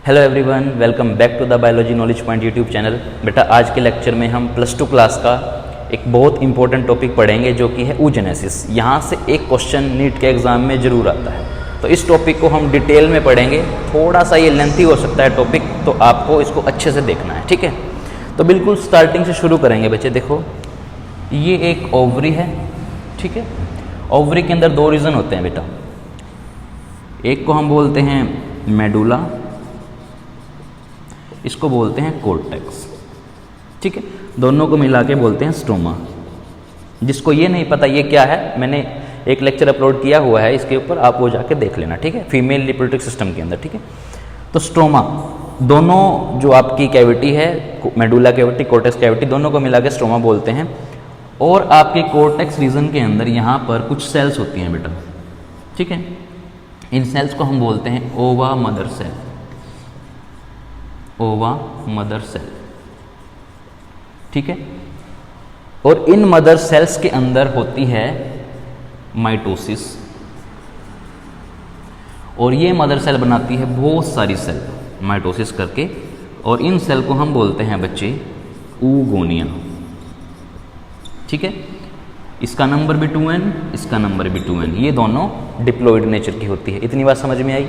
Hello everyone, welcome back to the biology knowledge point YouTube channel. बेटा आज के lecture में हम +2 क्लास का एक बहुत इंपॉर्टेंट टॉपिक पढ़ेंगे जो कि है oogenesis। यहाँ से एक क्वेश्चन नीट के एग्जाम में ज़रूर आता है, तो इस टॉपिक को हम डिटेल में पढ़ेंगे। थोड़ा सा ये लेंथी हो सकता है टॉपिक, तो आपको इसको अच्छे से देखना है, ठीक है। तो बिल्कुल स्टार्टिंग से शुरू करेंगे बच्चे। देखो ये एक ओवरी है, ठीक है। ओवरी के अंदर 2 रीजन होते हैं बेटा, एक को हम बोलते हैं मेडुला, इसको बोलते हैं कोर्टेक्स, ठीक है। दोनों को मिला के बोलते हैं स्ट्रोमा। जिसको ये नहीं पता ये क्या है, मैंने एक लेक्चर अपलोड किया हुआ है इसके ऊपर, आप वो जाके देख लेना, ठीक है, फीमेल रिप्रोडक्टिव सिस्टम के अंदर, ठीक है। तो स्ट्रोमा दोनों जो आपकी कैविटी है, मेडुला कैविटी, कोर्टेक्स कैविटी, दोनों को मिला के स्ट्रोमा बोलते हैं। और आपके कोर्टेक्स रीजन के अंदर यहाँ पर कुछ सेल्स होती हैं बेटा, ठीक है। इन सेल्स को हम बोलते हैं ओवा मदर सेल, ओवा मदर सेल, ठीक है। और इन मदर सेल्स के अंदर होती है माइटोसिस, और ये मदर सेल बनाती है बहुत सारी सेल माइटोसिस करके, और इन सेल को हम बोलते हैं बच्चे oogonia, ठीक है। इसका नंबर भी 2n, इसका नंबर भी 2n, ये दोनों डिप्लॉइड नेचर की होती है। इतनी बात समझ में आई?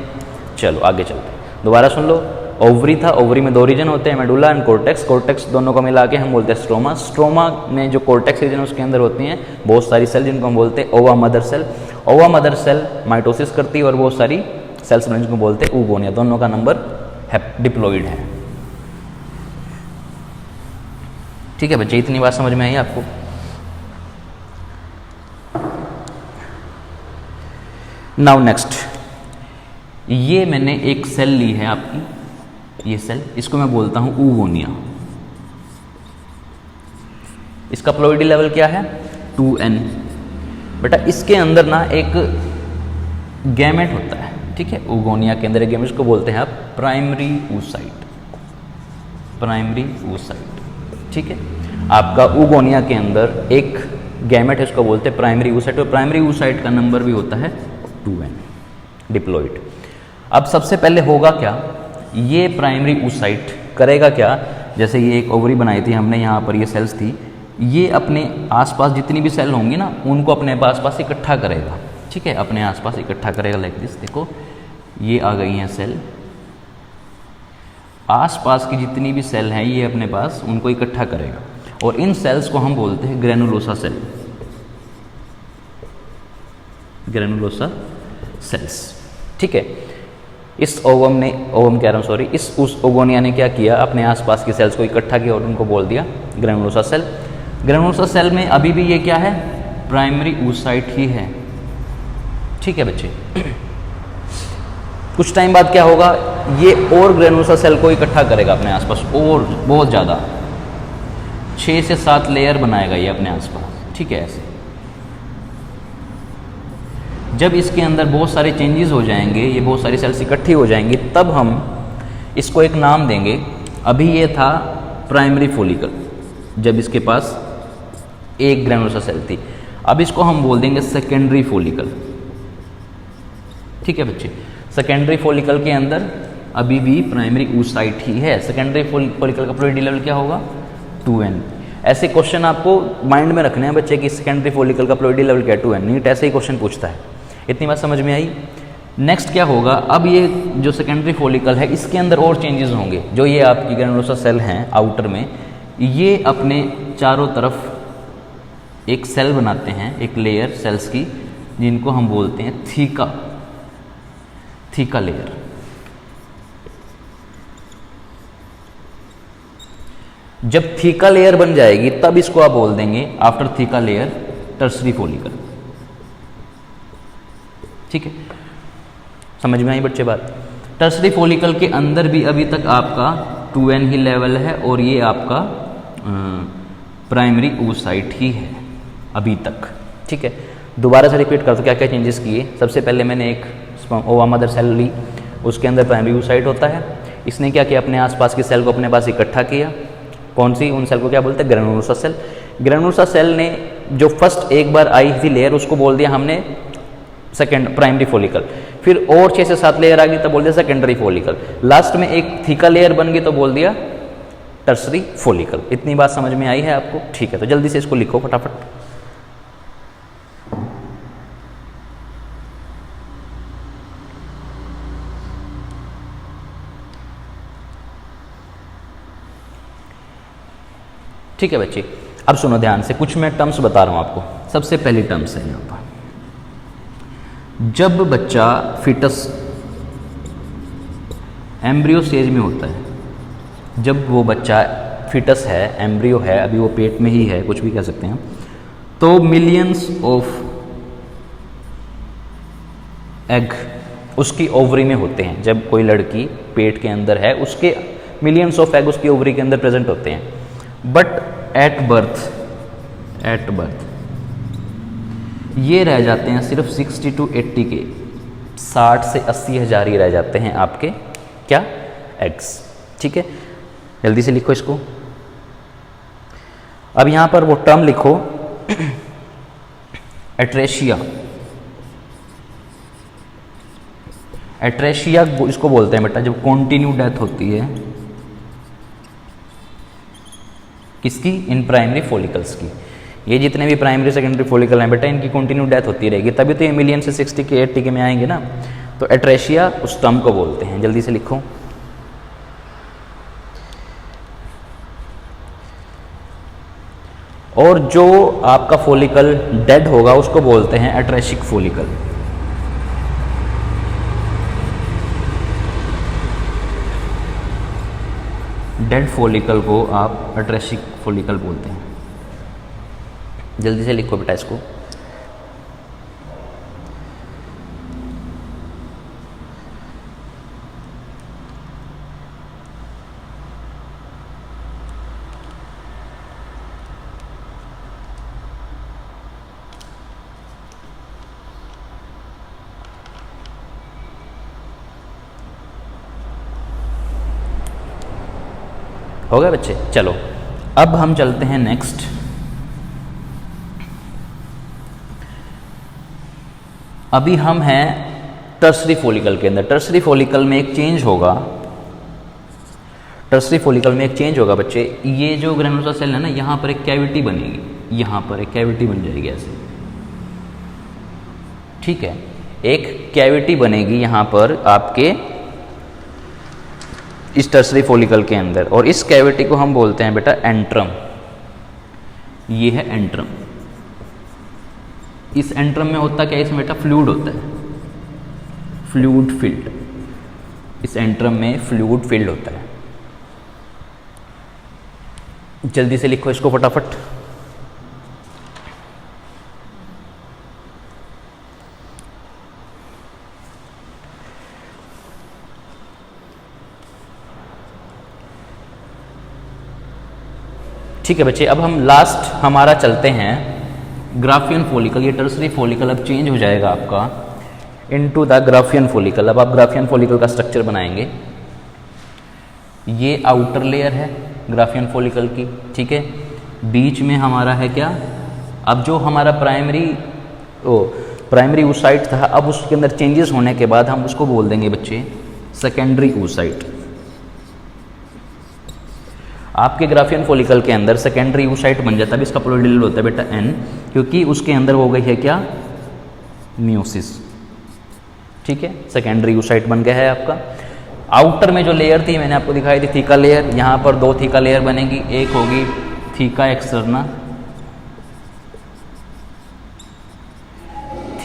चलो आगे चलते हैं, दोबारा सुन लो। ओवरी था, ओवरी में 2 रीजन होते हैं, मेडुला एंड कोर्टेक्स। कोर्टेक्स दोनों को मिला के हम बोलते हैं स्ट्रोमा। स्ट्रोमा में जो कोर्टेक्स रीजन उसके अंदर होती हैं बहुत सारी सेल, जिनको हम बोलते हैं ओवा मदर सेल। ओवा मदर सेल माइटोसिस करती है और बहुत सारी सेल्स जिनको बोलते हैं oogonia। दोनों का नंबर डिप्लॉइड है, ठीक है बच्चे। इतनी बात समझ में आई आपको? नाउ नेक्स्ट, ये मैंने एक सेल ली है आपकी, ये सेल, इसको मैं बोलता हूं oogonia। इसका प्लॉइडी लेवल क्या है? 2n। बेटा इसके अंदर ना एक गैमेट होता है, ठीक है। oogonia के अंदर एक गैमेट, इसको बोलते हैं आप प्राइमरी oocyte, प्राइमरी oocyte, ठीक है। आपका oogonia के अंदर एक गैमेट है, इसको बोलते हैं प्राइमरी oocyte, और प्राइमरी oocyte का नंबर भी होता है 2n, डिप्लॉइड। अब सबसे पहले होगा क्या, ये प्राइमरी oocyte करेगा क्या, जैसे ये एक ओवरी बनाई थी हमने, यहाँ पर ये सेल्स थी, ये अपने आसपास जितनी भी सेल होंगी ना उनको अपने आसपास इकट्ठा करेगा, ठीक है, अपने आसपास इकट्ठा करेगा। लाइक दिस, देखो ये आ गई हैं सेल, आसपास की जितनी भी सेल हैं ये अपने पास उनको इकट्ठा करेगा, और इन सेल्स को हम बोलते हैं ग्रेनुलोसा सेल, ग्रेनुलोसा सेल्स, ठीक है। इस ओवम ने, ओवम कह रहा हूँ सॉरी, इस उस oogonia ने क्या किया, अपने आसपास की सेल्स को इकट्ठा किया और उनको बोल दिया ग्रेनुलोसा सेल। ग्रेनुलोसा सेल में अभी भी ये क्या है, प्राइमरी oocyte ही है, ठीक है बच्चे। कुछ टाइम बाद क्या होगा, ये और ग्रेनुलोसा सेल को इकट्ठा करेगा अपने आसपास, और बहुत ज़्यादा 6 से 7 लेयर बनाएगा ये अपने आसपास, ठीक है। ऐसे जब इसके अंदर बहुत सारे चेंजेस हो जाएंगे, ये बहुत सारी सेल्स इकट्ठी हो जाएंगी, तब हम इसको एक नाम देंगे। अभी ये था प्राइमरी फॉलिकल, जब इसके पास एक ग्रेनुलोसा सेल थी, अब इसको हम बोल देंगे सेकेंडरी फॉलिकल, ठीक है बच्चे। सेकेंडरी फॉलिकल के अंदर अभी भी प्राइमरी oocyte ही है। सेकेंडरी फॉलिकल का प्लॉइडी लेवल क्या होगा, 2n। ऐसे क्वेश्चन आपको माइंड में रखने हैं बच्चे कि सेकेंडरी फॉलिकल का प्लॉइडी लेवल क्या है, 2n। नीट ऐसे ही क्वेश्चन पूछता है। इतनी बात समझ में आई? नेक्स्ट क्या होगा, अब ये जो सेकेंडरी फॉलिकल है इसके अंदर और चेंजेस होंगे। जो ये आपकी ग्रेनुलोसा सेल हैं आउटर में, ये अपने चारों तरफ एक सेल बनाते हैं, एक लेयर सेल्स की, जिनको हम बोलते हैं थीका, थीका लेयर। जब थीका लेयर बन जाएगी तब इसको आप बोल देंगे after theca layer tertiary follicle, ठीक है। समझ में आई बच्चे बात? टर्सरी फॉलिकल के अंदर भी अभी तक आपका 2n ही लेवल है, और ये आपका प्राइमरी oocyte ही है अभी तक, ठीक है। दोबारा से रिपीट कर दो क्या क्या चेंजेस किए। सबसे पहले मैंने एक ओवा मदर सेल ली, उसके अंदर प्राइमरी oocyte होता है। इसने क्या किया, अपने आसपास की सेल को अपने पास इकट्ठा किया। कौन सी? उन सेल को क्या बोलते हैं, ग्रेनुलोसा सेल। ग्रेनुलोसा सेल ने जो फर्स्ट एक बार आई थी लेयर, उसको बोल दिया हमने सेकेंड प्राइमरी फॉलिकल, फिर और 6 से 7 लेयर आ गई तो बोल दिया सेकेंडरी फॉलिकल, लास्ट में एक थीका लेयर बन गई तो बोल दिया टर्सरी फॉलिकल। इतनी बात समझ में आई है आपको? ठीक है, तो जल्दी से इसको लिखो फटाफट। ठीक है बच्चे, अब सुनो ध्यान से, कुछ मैं टर्म्स बता रहा हूं आपको। सबसे पहली टर्म्स है यहाँ पर, जब बच्चा फिटस एम्ब्रियो स्टेज में होता है, जब वो बच्चा फिटस है, एम्ब्रियो है, अभी वो पेट में ही है, कुछ भी कह सकते हैं, तो मिलियंस ऑफ एग उसकी ओवरी में होते हैं। जब कोई लड़की पेट के अंदर है, उसके मिलियंस ऑफ एग उसकी ओवरी के अंदर प्रेजेंट होते हैं। बट एट बर्थ ये रह जाते हैं सिर्फ 60 to 80 के, 60 से 80 हज़ार ही रह जाते हैं आपके क्या, एग्स। ठीक है, जल्दी से लिखो इसको। अब यहां पर वो टर्म लिखो एट्रेशिया। एट्रेशिया इसको बोलते हैं बेटा जब कॉन्टिन्यू डेथ होती है किसकी, इन प्राइमरी फॉलिकल्स की। ये जितने भी प्राइमरी सेकेंडरी फॉलिकल हैं बेटा, इनकी कंटिन्यू डेथ होती रहेगी, तभी तो ये मिलियन से 60 के 80 के में आएंगे ना। तो एट्रेशिया उस टर्म को बोलते हैं। जल्दी से लिखो। और जो आपका फॉलिकल डेड होगा उसको बोलते हैं एट्रेशिक फॉलिकल। डेड फॉलिकल को आप एट्रेशिक फॉलिकल बोलते हैं। जल्दी से लिखो बेटा इसको। हो गया बच्चे? चलो अब हम चलते हैं नेक्स्ट। अभी हम हैं टर्सरी फॉलिकल के अंदर। टर्सरी फॉलिकल में एक चेंज होगा, टर्सरी फॉलिकल में एक चेंज होगा बच्चे। ये जो ग्रैनुलोसा सेल है ना, यहां पर एक कैविटी बनेगी, यहां पर एक कैविटी बन जाएगी ऐसे। ठीक है, एक कैविटी बनेगी यहां पर आपके इस टर्सरी फॉलिकल के अंदर, और इस कैविटी को हम बोलते हैं बेटा एंट्रम। ये है एंट्रम। इस एंट्रम में होता क्या है, इसमें बेटा फ्लूइड होता है, फ्लूइड फिल्ड। इस एंट्रम में फ्लूइड फिल्ड होता है। जल्दी से लिखो इसको फटाफट। ठीक है बच्चे, अब हम लास्ट हमारा चलते हैं ग्राफियन फॉलिकल। ये टर्सरी फॉलिकल अब चेंज हो जाएगा आपका इनटू द ग्राफियन फॉलिकल। अब आप ग्राफियन फॉलिकल का स्ट्रक्चर बनाएंगे। ये आउटर लेयर है ग्राफियन फॉलिकल की। ठीक है, बीच में हमारा है क्या, अब जो हमारा प्राइमरी oocyte था, अब उसके अंदर चेंजेस होने के बाद हम उसको बोल देंगे बच्चे सेकेंडरी oocyte। आपके ग्राफियन फॉलिकल के अंदर सेकेंडरी oocyte बन जाता है। इसका प्लूरिडल होता है बेटा N, क्योंकि उसके अंदर हो गई है क्या, मियोसिस। ठीक है, सेकेंडरी oocyte बन गया है आपका। आउटर में जो लेयर थी मैंने आपको दिखाई थी थीका लेयर, यहाँ पर 2 थीका लेयर बनेगी। एक होगी थीका एक्सटर्ना,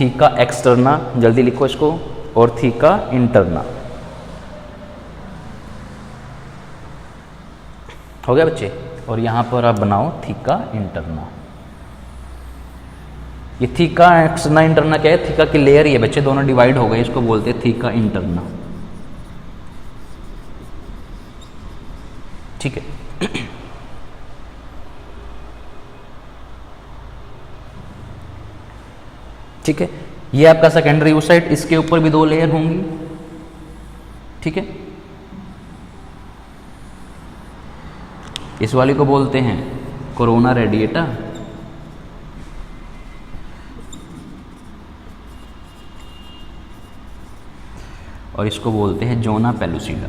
थीका एक्सटर्ना, जल्दी लिखो इसको, और थीका इंटरना। हो गया बच्चे? और यहां पर आप बनाओ थीका इंटरना। ये थीका एक्सटर्ना इंटरना क्या है, थीका की लेयर ही है बच्चे, दोनों डिवाइड हो गए, इसको बोलते हैं थीका इंटरना। ठीक है, ठीक है, ये आपका सेकेंडरी oocyte, इसके ऊपर भी 2 लेयर होंगी। ठीक है, इस वाले को बोलते हैं कोरोना रेडिएटा, और इसको बोलते हैं जोना पेलुसिडा।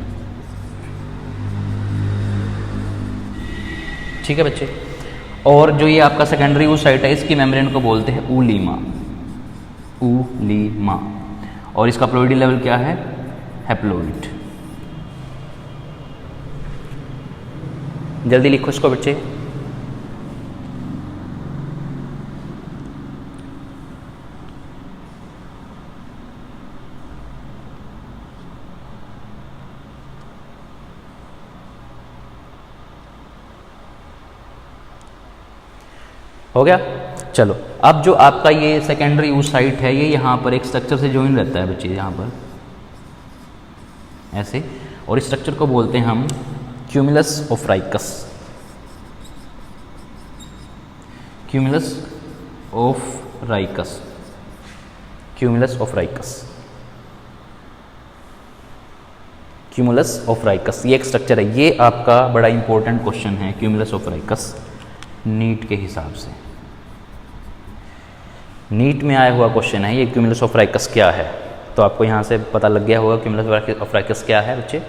ठीक है बच्चे। और जो ये आपका सेकेंडरी oocyte है, इसकी मेम्ब्रेन को बोलते हैं ऊलीमा, ऊलीमा। और इसका प्लोइडी लेवल क्या है? हैप्लोइड। जल्दी लिखो इसको बच्चे। हो गया? चलो, अब जो आपका ये सेकेंडरी oocyte है, ये यहाँ पर एक स्ट्रक्चर से ज्वाइन रहता है बच्चे, यहाँ पर ऐसे। और इस स्ट्रक्चर को बोलते हैं हम क्यूमुलस ओफ्राइकस, क्यूमुलस ओफ्राइकस, क्यूमुलस ओफ्राइकस, क्यूमुलस ओफ्राइकस। ये एक स्ट्रक्चर है। ये आपका बड़ा इंपॉर्टेंट क्वेश्चन है, क्यूमुलस ओफ्राइकस, नीट के हिसाब से। नीट में आया हुआ क्वेश्चन है ये, क्यूमुलस ओफ्राइकस क्या है। तो आपको यहाँ से पता लग गया होगा क्यूमुलस ओफ्राइकस क्या है बच्चे।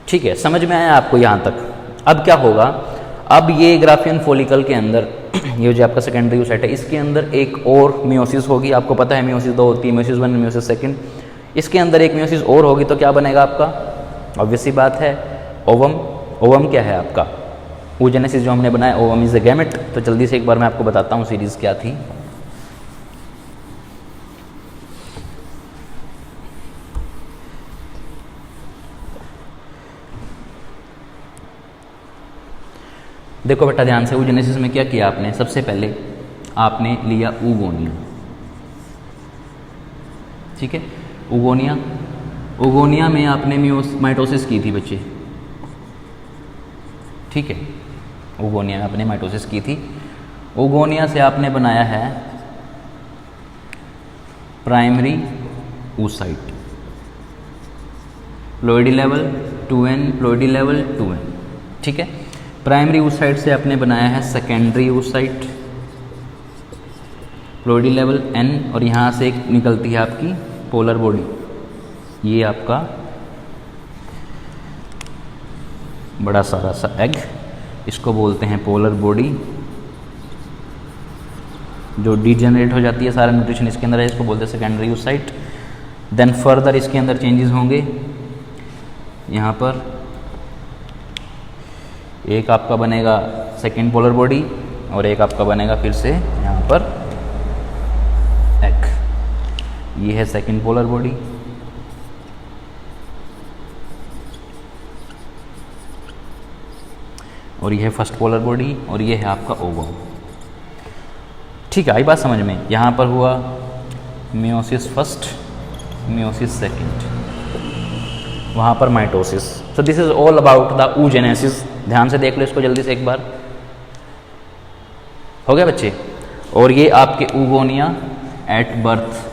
ठीक है, समझ में आया आपको यहाँ तक। अब क्या होगा, अब ये ग्राफियन फॉलिकल के अंदर ये जो आपका सेकेंडरी oocyte है, इसके अंदर एक और मियोसिस होगी। आपको पता है मियोसिस 2 होती है, मियोसिस 1 मियोसिस 2। इसके अंदर एक मियोसिस और होगी, तो क्या बनेगा आपका? ऑब्वियस सी बात है, ओवम। ओवम क्या है आपका? oogenesis जो हमने बनाया, ओवम इज अ गैमेट। तो जल्दी से एक बार मैं आपको बताता हूँ सीरीज क्या थी। देखो बेटा ध्यान से, oogenesis में क्या किया आपने? सबसे पहले आपने लिया oogonia। ठीक है, oogonia, oogonia में आपने माइटोसिस की थी बच्चे। ठीक है, oogonia में आपने माइटोसिस की थी। oogonia से आपने बनाया है primary oocyte, ploidy level 2n, ploidy level 2n। ठीक है, प्राइमरी oocyte से आपने बनाया है secondary oocyte, ploidy level n। और यहाँ से एक निकलती है आपकी पोलर बॉडी, ये आपका बड़ा सारा सा एग, इसको बोलते हैं पोलर बॉडी, जो डीजेनरेट हो जाती है, सारा न्यूट्रिशन इसके अंदर है, इसको बोलते हैं सेकेंडरी oocyte। देन फर्दर इसके अंदर चेंजेस होंगे। यहाँ पर एक आपका बनेगा सेकेंड पोलर बॉडी और एक आपका बनेगा फिर से यहाँ पर एग। ये है सेकेंड पोलर बॉडी, और ये है फर्स्ट पोलर बॉडी, और ये है आपका ओवम। ठीक है, आई बात समझ में? यहाँ पर हुआ मियोसिस फर्स्ट, मियोसिस सेकेंड, वहाँ पर mitosis. So this is all about the oogenesis। ध्यान से देख लो इसको जल्दी से एक बार। हो गया बच्चे? और ये आपके oogonia एट बर्थ,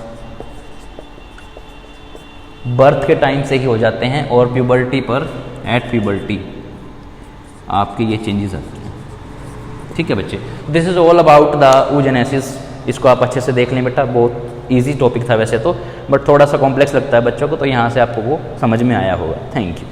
बर्थ के टाइम से ही हो जाते हैं, और प्यूबर्टी पर, एट प्यूबर्टी आपके ये चेंजेस आते हैं। ठीक है बच्चे, this is all about the oogenesis। इसको आप अच्छे से देख लें बेटा, बहुत इजी टॉपिक था वैसे तो, बट थोड़ा सा कॉम्प्लेक्स लगता है बच्चों को, तो यहाँ से आपको वो समझ में आया होगा। Thank you.